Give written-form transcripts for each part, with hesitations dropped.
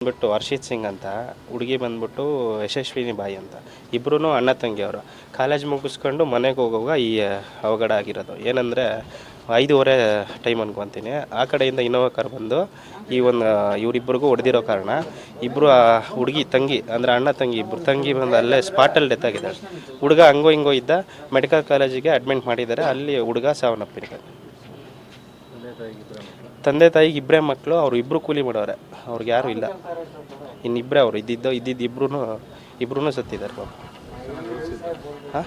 ಬಂದ್ಬಿಟ್ಟು ಹರ್ಷಿತ್ ಸಿಂಗ್ ಅಂತ, ಹುಡುಗಿ ಬಂದ್ಬಿಟ್ಟು ಯಶಸ್ವಿನಿ ಬಾಯಿ ಅಂತ. ಇಬ್ಬರೂ ಅಣ್ಣ ತಂಗಿಯವರು. ಕಾಲೇಜ್ ಮುಗಿಸ್ಕೊಂಡು ಮನೆಗೆ ಹೋಗುವಾಗ ಈ ಅವಘಡ ಆಗಿರೋದು. ಏನಂದರೆ 5:30 ಟೈಮ್ ಅನ್ಕೊತೀನಿ. ಆ ಕಡೆಯಿಂದ ಇನ್ನೋವಾ ಕಾರ್ ಬಂದು ಇವರಿಬ್ಬರಿಗೂ ಹೊಡೆದಿರೋ ಕಾರಣ ಇಬ್ಬರು ಹುಡುಗಿ ತಂಗಿ ಅಂದರೆ ಅಣ್ಣ ತಂಗಿ ಇಬ್ಬರು ತಂಗಿ ಬಂದು ಅಲ್ಲೇ ಸ್ಪಾಟಲ್ಲಿ ಡೆತ್ ಆಗಿದ್ದಾಳೆ. ಹುಡುಗ ಹಂಗೋ ಹಿಂಗೋ ಇದ್ದ, ಮೆಡಿಕಲ್ ಕಾಲೇಜಿಗೆ ಅಡ್ಮಿಟ್ ಮಾಡಿದ್ದಾರೆ. ಅಲ್ಲಿ ಹುಡುಗ ಸಾವನ್ನಪ್ಪಿದ್ದಾರೆ. ತಂದೆ ತಾಯಿಗೆ ಇಬ್ಬರೇ ಮಕ್ಕಳು, ಅವರು ಇಬ್ಬರು ಕೂಲಿ ಮಾಡೋರೆ, ಅವ್ರಿಗೆ ಯಾರೂ ಇಲ್ಲ. ಇನ್ನಿಬ್ಬರೇ ಅವರು ಇದ್ದಿದ್ದು ಇಬ್ಬರೂ ಸತ್ತಿದ್ದಾರೆ ಪಾಪ. ಹಾಂ,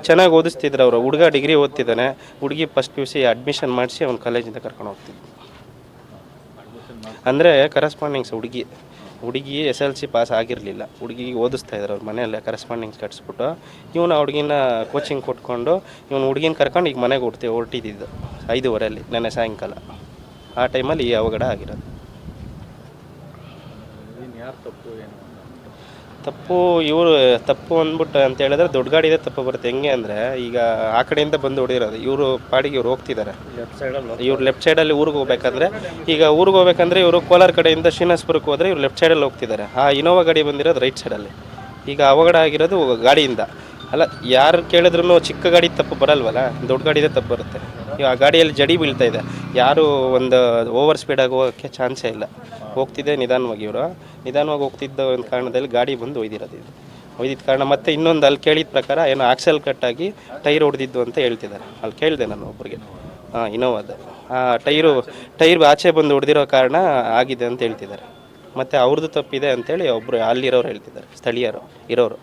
ಚೆನ್ನಾಗಿ ಓದಿಸ್ತಿದ್ರು ಅವರು. ಹುಡುಗ ಡಿಗ್ರಿ ಓದ್ತಿದ್ದಾನೆ, ಹುಡುಗಿ ಫಸ್ಟ್ PUC ಅಡ್ಮಿಷನ್ ಮಾಡಿಸಿ ಅವ್ನು ಕಾಲೇಜಿಂದ ಕರ್ಕೊಂಡು ಹೋಗ್ತಿದ್ದೆ. ಅಂದರೆ ಕರೆಸ್ಪಾಂಡಿಂಗ್ಸ್ ಹುಡುಗಿ SLC ಪಾಸ್ ಆಗಿರಲಿಲ್ಲ. ಹುಡುಗಿಗೆ ಓದಿಸ್ತಾ ಇದ್ದಾರೆ ಅವ್ರ ಮನೆಯಲ್ಲೇ ಕರೆಸ್ಪಾಂಡಿಂಗ್ಸ್ ಕಟ್ಸ್ಬಿಟ್ಟು. ಇವನು ಹುಡುಗಿನ ಕೋಚಿಂಗ್ ಕೊಟ್ಕೊಂಡು ಇವನು ಹುಡುಗಿನ ಕರ್ಕೊಂಡು ಈಗ ಮನೆಗೆ ಹೊರಟಿದ್ದು 5:30 ನೆನ್ನೆ ಸಾಯಂಕಾಲ. ಆ ಟೈಮಲ್ಲಿ ಈ ಅವಘಡ ಆಗಿರೋದು. ತಪ್ಪು ಅಂದ್ಬಿಟ್ಟು ಅಂತ ಹೇಳಿದ್ರೆ ದೊಡ್ಡ ಗಾಡಿದೇ ತಪ್ಪು ಬರುತ್ತೆ. ಹೆಂಗೆ ಅಂದರೆ, ಈಗ ಆ ಕಡೆಯಿಂದ ಬಂದು ಹೊಡಿರೋದು, ಇವರು ಪಾಡಿಗೆ ಇವ್ರು ಹೋಗ್ತಿದ್ದಾರೆ. ಇವ್ರು ಲೆಫ್ಟ್ ಸೈಡಲ್ಲಿ ಊರಿಗೆ ಹೋಗ್ಬೇಕಂದ್ರೆ, ಇವರು ಕೋಲಾರ ಕಡೆಯಿಂದ ಶ್ರೀನಿವಾಸಪುರಕ್ಕೆ ಹೋದರೆ ಇವ್ರು ಲೆಫ್ಟ್ ಸೈಡಲ್ಲಿ ಹೋಗ್ತಿದ್ದಾರೆ. ಆ ಇನೋವಾ ಗಾಡಿ ಬಂದಿರೋದು ರೈಟ್ ಸೈಡಲ್ಲಿ. ಈಗ ಅವಘಡ ಆಗಿರೋದು ಗಾಡಿಯಿಂದ ಅಲ್ಲ. ಯಾರು ಕೇಳಿದ್ರು ಚಿಕ್ಕ ಗಾಡಿ ತಪ್ಪು ಬರಲ್ವಲ್ಲ, ದೊಡ್ಡ ಗಾಡಿದೇ ತಪ್ಪು ಬರುತ್ತೆ. ಆ ಗಾಡಿಯಲ್ಲಿ ಜಡಿ ಬೀಳ್ತಾ ಇದೆ. ಯಾರು ಒಂದು ಓವರ್ ಸ್ಪೀಡಾಗಿ ಹೋಗೋಕ್ಕೆ ಚಾನ್ಸೇ ಇಲ್ಲ. ಹೋಗ್ತಿದ್ದೆ ನಿಧಾನವಾಗಿ ಹೋಗ್ತಿದ್ದ ಒಂದು ಕಾರಣದಲ್ಲಿ ಗಾಡಿ ಬಂದು ಒಯ್ದಿದ್ದ ಕಾರಣ. ಮತ್ತು ಇನ್ನೊಂದು ಅಲ್ಲಿ ಕೇಳಿದ ಪ್ರಕಾರ ಏನೋ ಆಕ್ಸೆಲ್ ಕಟ್ಟಾಗಿ ಟೈರ್ ಹೊಡೆದಿದ್ದು ಅಂತ ಹೇಳ್ತಿದ್ದಾರೆ. ಅಲ್ಲಿ ಕೇಳಿದೆ ನಾನು ಒಬ್ಬರಿಗೆ, ಇನೋವಾದ ಆ ಟೈರ್ ಆಚೆ ಬಂದು ಹೊಡೆದಿರೋ ಕಾರಣ ಆಗಿದೆ ಅಂತ ಹೇಳ್ತಿದ್ದಾರೆ. ಮತ್ತು ಅವ್ರದ್ದು ತಪ್ಪಿದೆ ಅಂತೇಳಿ ಒಬ್ಬರು ಅಲ್ಲಿರೋರು ಹೇಳ್ತಿದ್ದಾರೆ, ಸ್ಥಳೀಯರು ಇರೋರು.